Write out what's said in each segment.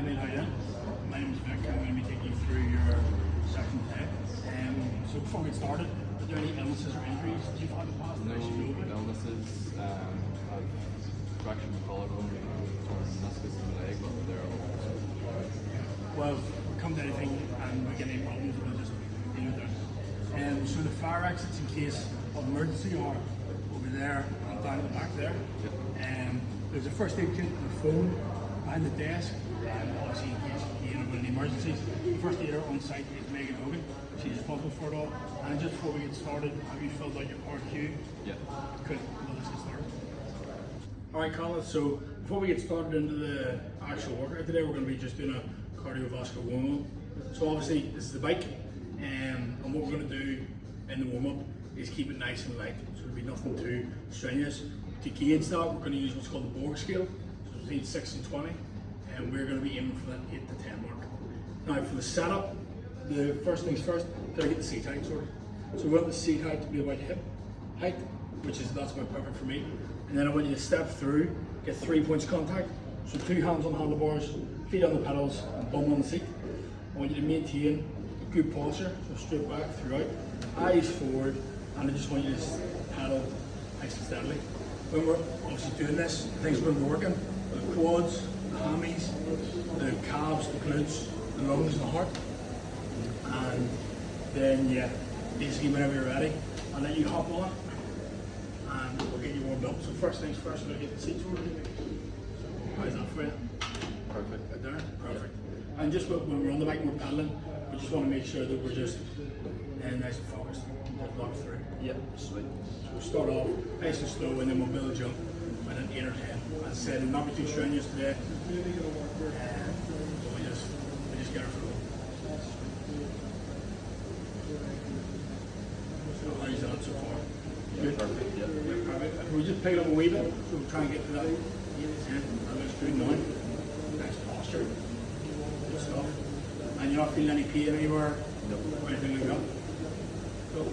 Hi mate, how you doing? My name is Vic. I'm going to be taking you through your section today. So before we get started, are there any illnesses or injuries that you've had in the past? No illnesses. I've fractured my collarbone, torn meniscus in my leg, but they're all. Well, if we come to anything and we get any problems, we'll just deal with it. So the fire exits in case of emergency are over there and down at the back there. Yep. There's a first aid kit and a phone behind the desk. Obviously, in case you end up with any emergencies, the first aider on site is Megan Hogan. She's responsible for it all. And just before we get started, have you filled out your part Q? Yeah. Good. Well, let's get started. All right, Colin. So before we get started into the actual workout today, we're going to be just doing a cardiovascular warm-up. So obviously, this is the bike, and what we're going to do in the warm-up is keep it nice and light. So there'll be nothing too strenuous. To gauge that, we're going to use what's called the Borg scale. So it's between 6 and 20, and we're going to be aiming for that 8 to 10 mark. Now for the setup, the first things first, gotta get the seat height sorted. So we want the seat height to be about hip height, that's about perfect for me. And then I want you to step through, get 3 points of contact. So 2 hands on handlebars, feet on the pedals, and bum on the seat. I want you to maintain a good posture, so straight back throughout, eyes forward, and I just want you to pedal nice and steadily. When we're obviously doing this, things are going to be working. The quads, the hammies, the calves, the glutes, the lungs, and the heart. And then, yeah, basically whenever you're ready, I'll let you hop on and we'll get you warmed up. So first things first, we're going to get the seats sorted. How's that for you? Perfect. Right there? Perfect. And just when we're on the bike and we're pedaling, we just want to make sure that we're just nice and focused, just locked through. Yep. Sweet. So we'll start off nice and slow and then we'll build a jump and an 8 or 10. As I said, not be too strenuous today. So we just get our flow. So how's that so far? Good? Perfect. Yep. Yeah, perfect. If we just pick it up a wee bit, so we'll try and get to that 8 to 10. That looks good now. Nice posture. Good stuff. And you're not feeling any pain anywhere? Nope. Or anything like that? Cool.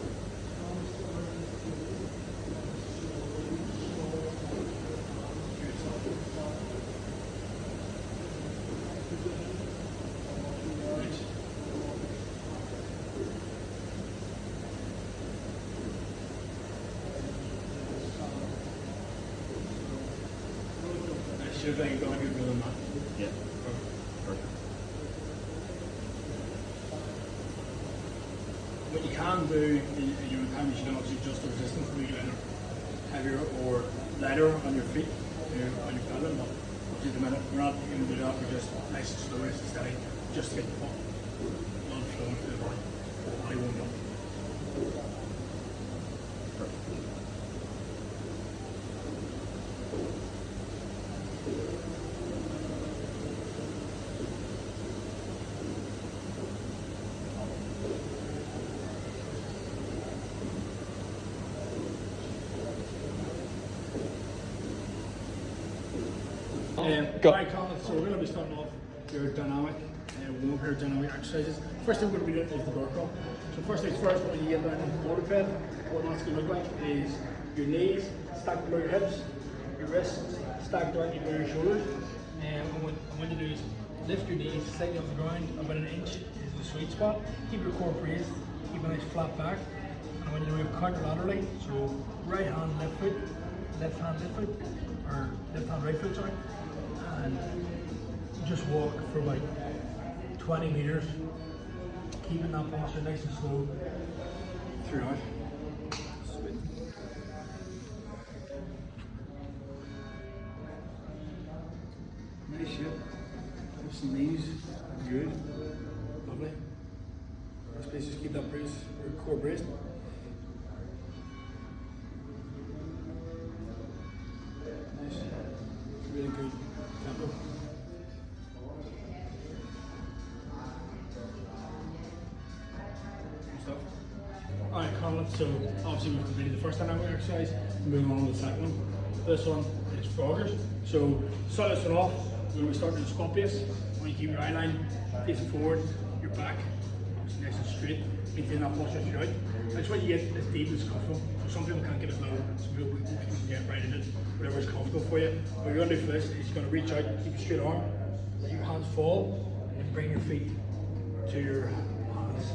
Should have been going good with that. Yeah. Perfect. What you can do in your time is you can obviously adjust the resistance to make it either heavier or lighter on your feet, on your pedal. But obviously at the minute we're not going to do that, we're just nice and slow, nice and steady, just to get the blood flowing through the body warmed up. Right, Colin, so we're going to be starting off your dynamic, warm-up here dynamic exercises. First thing we're going to be doing is the bar crawl. So first things first, when you get down into the quadruped, what that's going to look like is your knees stacked below your hips, your wrists stacked directly below your shoulders. And what I want you to do is lift your knees slightly off the ground, about an inch is the sweet spot. Keep your core braced, keep a nice flat back. And I want you to move counter-laterally, so right hand left foot, left hand left foot, or left hand right foot, sorry. And just walk for about 20 meters, keeping that posture nice and slow throughout. Sweet. Nice shape. Hips and knees, good, lovely. This place, just keep that brace, your core braced. Nice, really good tempo. Alright, Colin, so obviously we've completed the first dynamic exercise, moving on to the second one. This one is froggers. So start this one off, we're going to start in the squat base. When you keep your eye line facing forward, your back obviously nice and straight, maintain that posture throughout. That's what you get as deep as comfortable. So some people can't get as low, some people can get right in it, whatever is comfortable for you. What you're going to do for this is you're going to reach out, keep a straight arm, let your hands fall and bring your feet to your hands.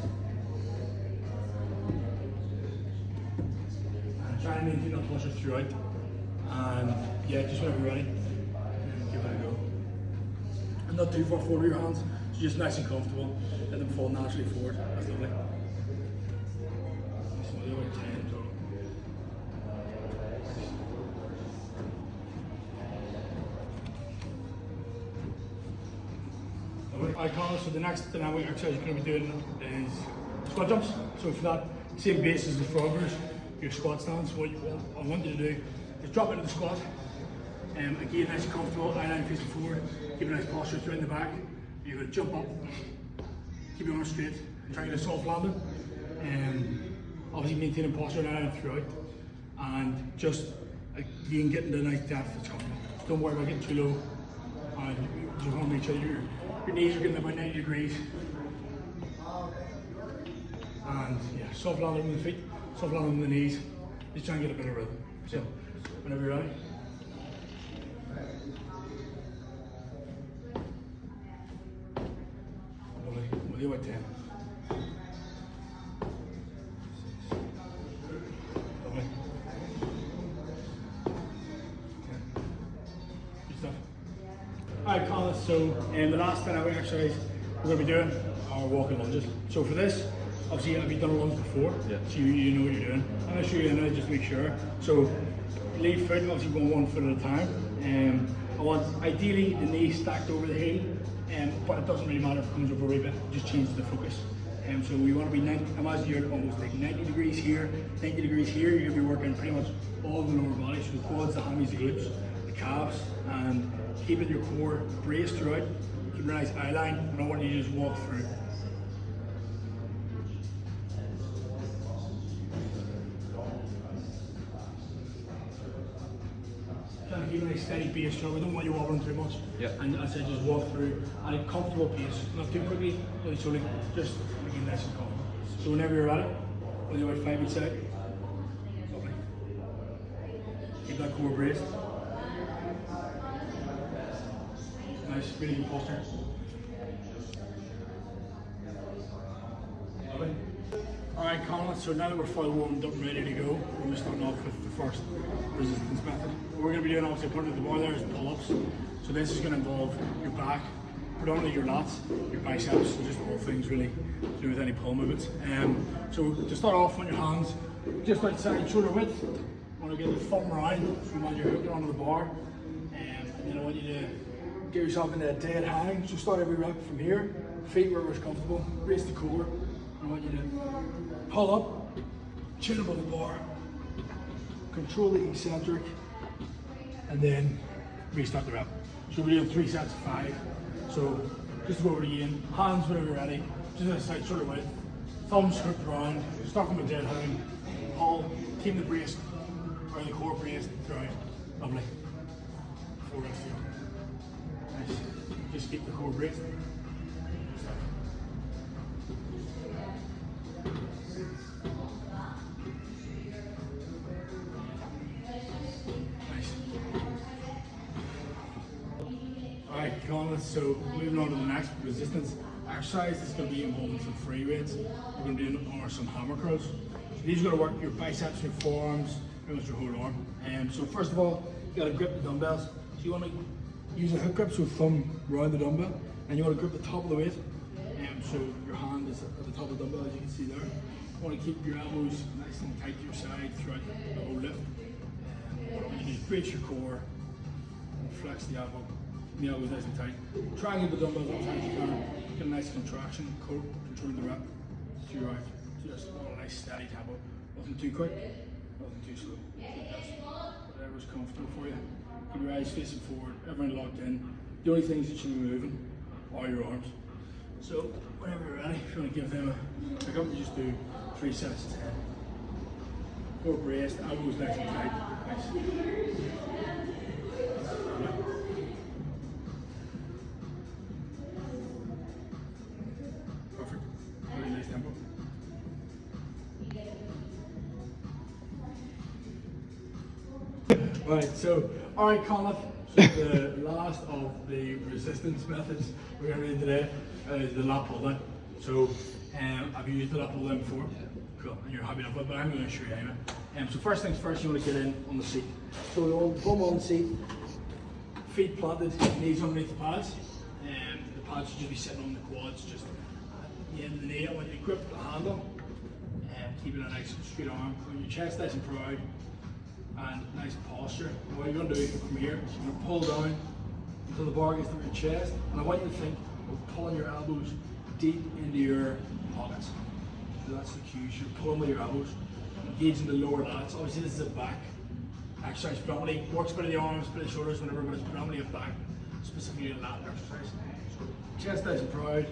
And try and maintain that posture throughout. And yeah, just whenever you're ready, give it a go. And not too far forward with your hands, so just nice and comfortable. Let them fall naturally forward. That's lovely. So we'll do about 10 total. Alright, Connor, so the next dynamic exercise you're going to be doing is squat jumps. So for that, same base as the froggers, your squat stance. What I want you to do is drop into the squat. Again, nice and comfortable, eye line facing forward. Keep a nice posture through in the back. You're going to jump up, keep your arms straight, and try to get a soft landing. Obviously maintaining posture and eye line throughout. And just, again, getting the nice depth that's comfortable. Don't worry about getting too low. And you just want to make sure your knees are getting about 90 degrees. And yeah, soft landing with the feet, soft landing with the knees. Just try and get a bit of rhythm. So, whenever you're ready. Lovely. We'll do about 10. Lovely. 10. Good stuff. Alright, Colin, so the last dynamic exercise we're going to be doing are walking lunges. So for this, obviously have you done a lunge before? Yeah. So you know what you're doing. I'm going to show you another just to make sure. So lead foot, obviously going 1 foot at a time. I want ideally the knee stacked over the heel, but it doesn't really matter if it comes over a wee bit, just change the focus. So we want to be 90, imagine you're almost like 90 degrees here, 90 degrees here. You're going to be working pretty much all the lower body, so the quads, the hammies, the glutes, the calves, and keeping your core braced throughout. Keep a nice eye line, and I want you to just walk through. Trying to keep a nice steady pace, so we don't want you wobbling too much. Yeah. And as I said, just walk through at a comfortable pace, not too quickly, really slowly, just making nice and comfortable. So whenever you're ready, we'll do about 5 each side. Lovely. Keep that core braced. Nice, really good posture. Lovely. Alright, Colin, so now that we're fully warmed up and ready to go, we're going to start off with the first resistance method. What we're going to be doing, obviously, according to the bar there, is pull-ups. So this is going to involve your back, predominantly your lats, your biceps, and just all things really to do with any pull movements. So to start off on your hands, just outside shoulder width, you want to get the thumb round, so you want your hook onto the bar, and then I want you to get yourself into a dead hang. So start every rep from here, feet wherever's comfortable, raise the core. I want you to pull up, chin above the bar, control the eccentric, and then restart the rep. So we're doing 3 sets of 5. So just to go over it again, hands whenever you're ready, just a side shoulder width, thumbs hooked around, start from a dead hang, pull, keep the brace, or the core braced throughout. Lovely. 4 reps to go. Nice. Just keep the core braced. Alright, Colin, so moving on to the next resistance exercise, this is going to be involving some free weights. We're going to be doing some hammer curls. So these are going to work your biceps, your forearms, pretty much your whole arm. So first of all, you got to grip the dumbbells. So you want to use a hook grip, so thumb around the dumbbell, and you want to grip the top of the weight. So your hand is at the top of the dumbbell, as you can see there. You want to keep your elbows nice and tight to your side throughout the whole lift. What you do is brace your core and flex the elbow. The elbows nice and tight. Try and get the dumbbells up tight as you can. Get a nice contraction, controlling the rep throughout. Just a nice steady tempo. Nothing too quick, nothing too slow. Just whatever's comfortable for you. Keep your eyes facing forward, everything locked in. The only things that should be moving are your arms. So whenever you're ready, if you want to give them a pick up, you just do 3 sets of 10. Core braced, elbows nice and tight. Nice. Perfect. Really nice tempo. Right, so, alright, Colin, The last of the resistance methods we're going to do today is the lat pull down. So, have you used the lat pull down before? Yeah. Cool, and you're happy enough with it, but I'm going to show you anyway. So first things first, you want to get in on the seat. So you want to bum on the seat, feet planted, knees underneath the pads. The pads should just be sitting on the quads, just at the end of the knee. I want you to grip the handle and keep it a nice straight arm. When your chest nice and proud and nice posture. And what you're going to do from here is you're going to pull down until the bar gets to your chest. And I want you to think of pulling your elbows deep into your pockets. So that's the cue. You're pulling with your elbows, engaging the lower lats. Obviously, this is a back exercise. Predominantly works a bit of the arms, bit of the shoulders, whatever, but it's predominantly a back, specifically a lat exercise. So chest nice and proud,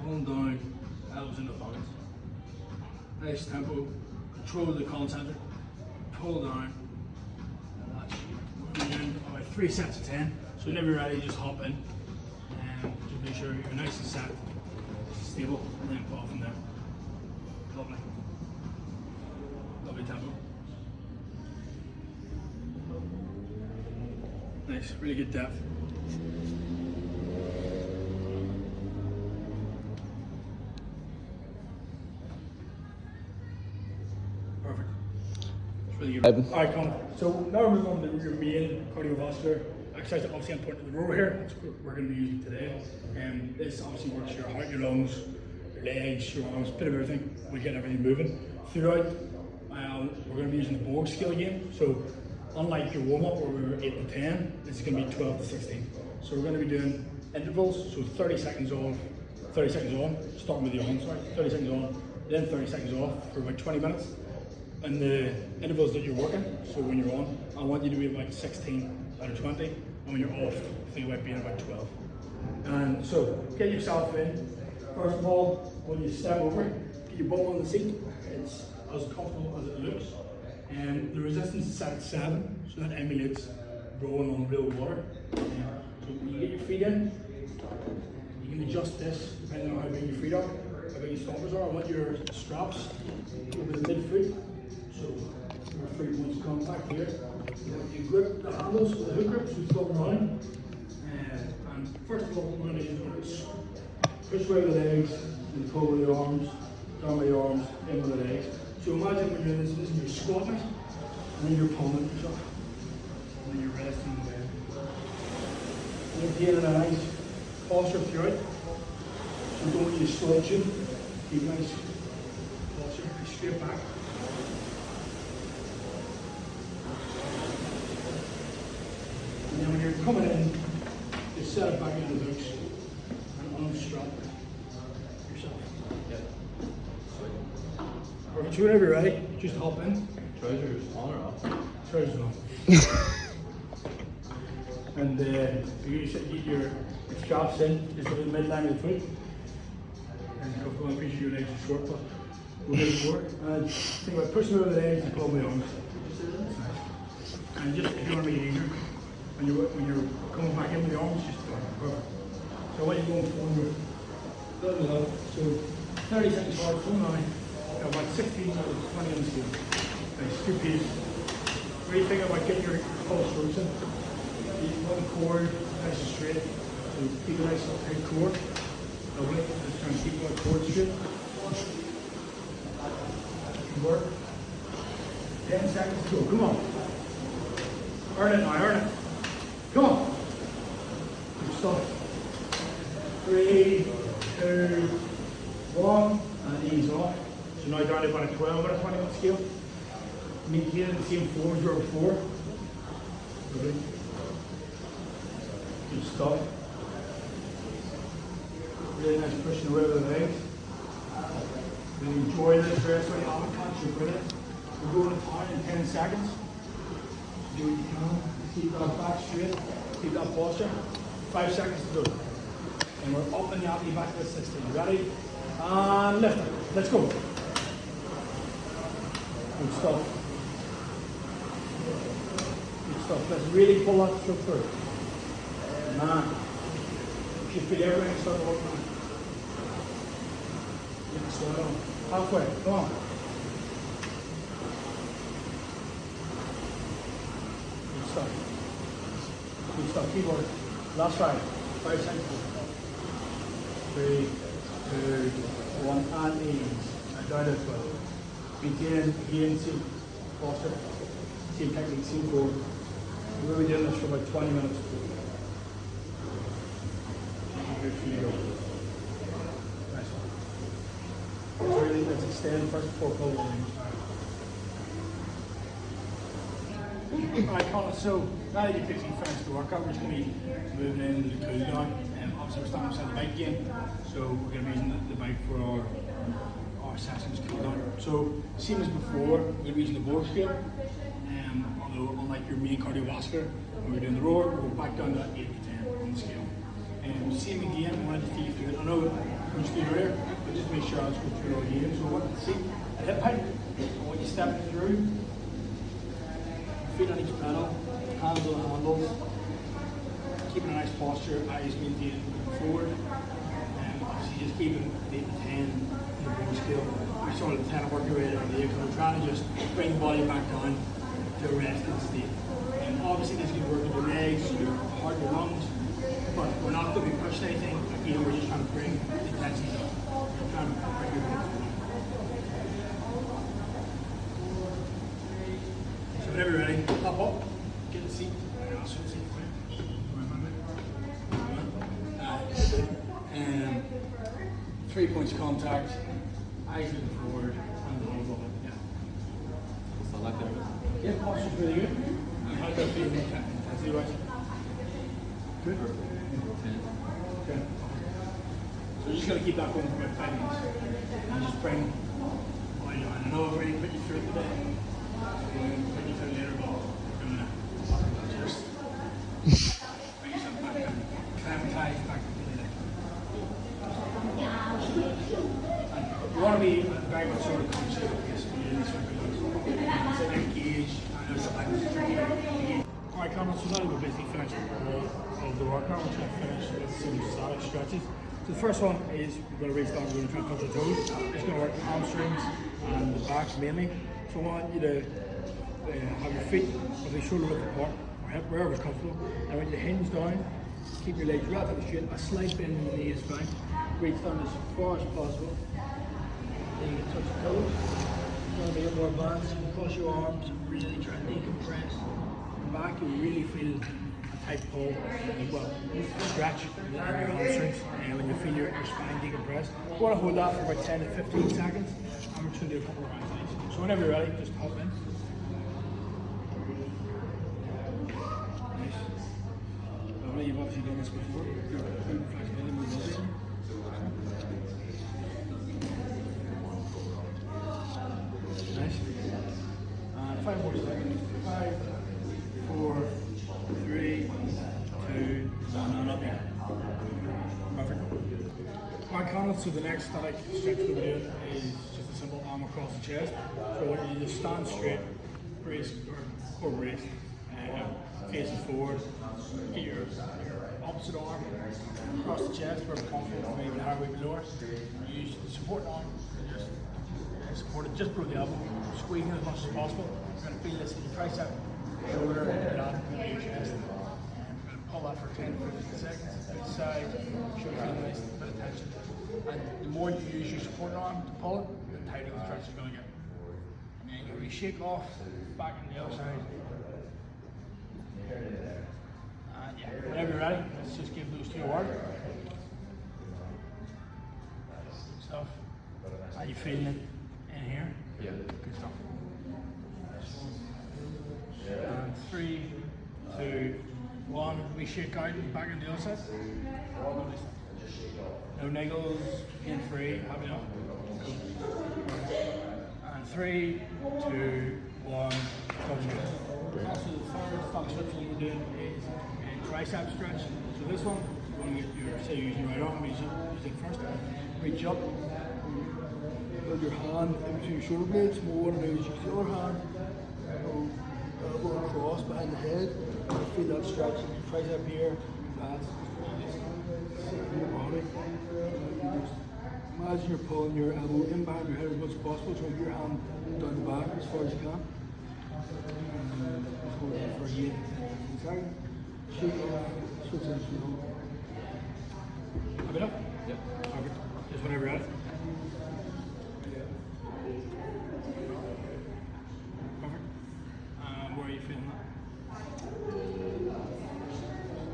pulling down, elbows into the pockets. Nice tempo, control the concentric, pull down, and that's we're doing about 3 sets of 10. So whenever you're ready, just hop in and just make sure you're nice and set, stable, and then pull from there. Lovely. Lovely tempo. Nice, really good depth. Perfect. It's really good. Alright, Colin. So now we're moving on to your main cardiovascular exercise. Obviously, I'm pointing to the row here. That's what we're going to be using today. This obviously works your heart, your lungs, your legs, your arms, a bit of everything. We get everything moving. Throughout, we're going to be using the Borg scale again. So unlike your warm-up where we were 8 to 10, this is going to be 12 to 16. So we're going to be doing intervals, so 30 seconds on, 30 seconds on, starting with the on, sorry, 30 seconds on, then 30 seconds off for about 20 minutes. And the intervals that you're working, so when you're on, I want you to be about 16 out of 20, and when you're off, think about being about 12. And so, get yourself in. First of all, when you step over, get your bum on the seat. It's as comfortable as it looks. And the resistance is set at 7, so that emulates rolling on real water. So when you get your feet in, you can adjust this depending on how big your feet are, how big your stompers are. I want your straps over the midfoot. So your 3 points of contact here. You grip the handles with the hook grips, you flip around. And first of all, what we're going to use is push away the legs, and pull with the arms, down with the arms, in with the legs. So imagine when you're doing this and you're squatting it, and then you're pulling it yourself, and then you're resting in the bed. And you're getting a nice posture throughout. So don't want you slouching, keep a nice posture, straight back. And then when you're coming in, just set it back into the hooks and unstrap yourself. Yeah. Perfect. So whenever you're ready, just hop in. Trousers on or off? Trousers on. And you should get your straps in, just over the midline of the foot. And I'm appreciate your legs are short, but we'll make it work. And think about pushing over the legs and pulling the arms. And just if you want to make it easier, when you're coming back in with the arms, just perfect. So when you're going forward, so 30 seconds hard, full 9, about 16 out of 20 on the scale. Nice, good piece. What do you think about getting your pulse routine? One cord, nice and straight. So keep a nice tight cord. Lovely. Just try and keep that cord straight. Good work. 10 seconds to go. Come on. Earn it now, earn it. Come on. Good stuff. 3, 2, 1, and ease off. So now down to about a 12 out of 20 on the scale. Maintain the same form as you were before. Lovely. Good stuff. Really nice pushing away with the legs. Really enjoy this rest when you haven't catch your breath. We're going to time in 10 seconds. Do what you can. Keep that back straight. Keep that posture. 5 seconds to go. And we're up and yappy back to the 16. Ready? And lift it. Let's go. Good stuff. Good stuff. Let's really pull that stroke through. Man. You should feel everything start to work now. Yeah, slow down. Halfway. Come on. Good stuff. Good stuff. Keep working. Last 5. 5 seconds. 3, 2, 1, and ease. And down as well. Begin, again, same posture, same technique, same forward. We're going to be doing this for about 20 minutes. Good for you. Nice one. Really, let's extend first before pulling in. Alright, Colin, so now that you've basically finished the workout, we're just going to be moving into the cool down. Obviously, we're starting outside the bike again, so we're going to be using the bike for our sessions cool down. So, same as before, we're going to be using the board scale. Although, unlike your main cardiovascular, when we're doing the rower, we'll go back down to 8 to 10 on the scale. Same again, I wanted to take you through it. I know we just did earlier, but just make sure I just go through it all again. So, I want to see a hip height, and when you step through, feet on each pedal, hands on the handles, keeping a nice posture, eyes maintained forward, and obviously just keeping the 8 to 10 in the board scale. We're sort of the 10 working way down there because we're trying to just bring the body back down to a resting state. And obviously this is going to work with your legs, your heart, your lungs, but we're not going to be pushing anything. Again, we're just trying to bring the intensity down. We're trying to bring your legs down. So whenever you're ready, hop up, get the seat, and I'll switch the seat for you. And 3 points of contact, eyes looking forward, and the whole body. Yeah. So like that. Yeah, posture's really good. And how does that feel intensity wise? Good? 10. Okay. So you're just going to keep that going for about 5 minutes. And just bring the body down. I know I've already put you through it today. We'll put you through it later, but we're going to just bring yourself back down. Climatize back completely. You want to be very much sort of conscious of this when you're in these sort of videos. So engaged, I know sometimes. Alright, Cameron, so now we're basically finished all of the workout. We're trying to finish with some static stretches. So the first one is we're going to restart, we're going to try and touch your toes. It's going to work the hamstrings and the back mainly. So I want you to have your feet with the shoulder width apart, or hip, wherever it's comfortable. And when you hinge down, keep your legs relatively straight. A slight bend in the knee is fine. Reach down as far as possible. Then you can touch your toes. It's going to be a more advanced. Cross your arms, really try and decompress. Back, you'll really feel a tight pull, well, stretch in your hamstrings, and when you feel your spine decompress. You want to hold that for about 10 to 15 seconds, and we're just going to do a couple of rounds of these. So whenever you're ready, just hop in. Nice. Lovely, you've obviously done this before. Good flexibility, mobility. Nice. And 5 more seconds. 5, 4, 3, 2, 1, and up here. Perfect. Alright, Conor, so the next static stretch we're doing is just a simple arm across the chest. So when you just stand straight, brace, or core brace, facing forward, get your opposite arm across the chest, where it's comfortable, maybe higher, maybe lower. Use the support arm to just support it just below the elbow, squeezing as much as possible. You're going to feel this in your tricep, shoulder, and up into your chest. And we're going to pull that for 10 to 15 seconds. Outside, should feel nice, a bit of tension. And the more you use your support arm to pull it, the tighter the stretch is going to get. And then you really shake off, back on the other side. And yeah, whenever you're ready, let's just give those two a whirl. Good stuff. Are you feeling it in here? Yeah. Good stuff. And 3, 2, 1. We shake out and back on the other side. No niggles, in free, happy enough. And 3, 2, 1. Also, the third function we're doing is a tricep stretch. So this one, when you say you're using your right arm, use it first. Reach up, put your hand in between your shoulder blades. More what it is, use the other hand, elbow across behind the head. You feel that stretch in your tricep here. That's your body. Imagine you're pulling your elbow in behind your head as much as possible, so your hand down the back as far as you can. Let's hold that for 8 seconds. Switch in. Have enough? Yep. Perfect. Just whenever you're ready. Perfect. Where are you feeling that?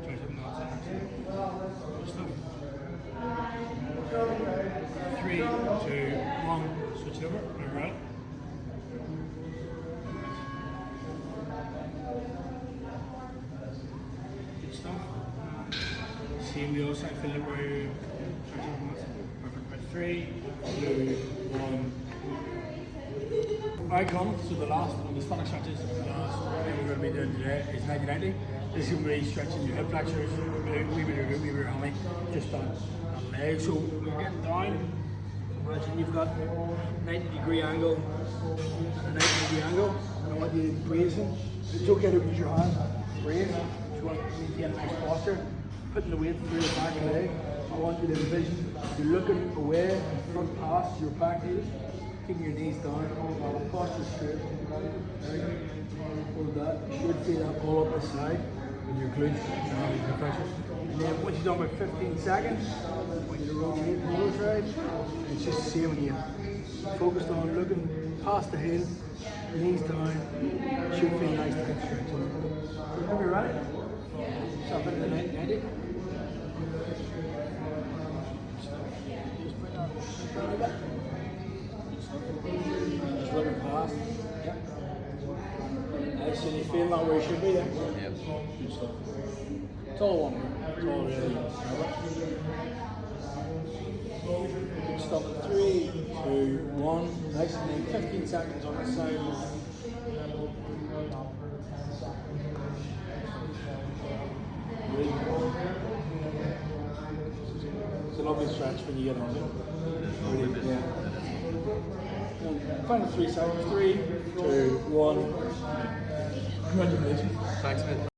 Try something else. Good stuff. 3, 2, 1. Switch it over. Whenever you're ready. Good stuff. Same the other side, feel it where you try something else. Perfect. Right, 3, 2, 1. Alright, Colin, so the last of the stomach stretches, the last thing we're going to be doing today is 90-90. This is going to be stretching your hip flexors, we bit of your hammy, just on leg. So we're getting down. Imagine you've got 90-degree angle and a 90-degree angle. And I want you bracing. It's okay to use your hand. Brace. You want to maintain a nice posture. Putting the weight through your back leg. I want you to envision you're looking away front past your back heels. Keeping your knees down, posture straight. Hold that. You should feel that all up the side with your glutes and your pressures. And then once you've done about 15 seconds, I want you to rotate the other side. It's just the same again. Focused on looking past the heel, knees down. Should feel nice to stretch. So whenever you're ready, stop into the 90. Just bring that like that. Just looking past. Yep. Nice, and you feel that where you should be there. Yep. Good stuff. It's all one. It's all really. Good stuff. 3, 2, 1. Nice, and then 15 seconds on the side. Really. It's a lovely stretch when you get on it. Really, yeah. Final 3 seconds. 3, 2, 1. Congratulations. Thanks, mate.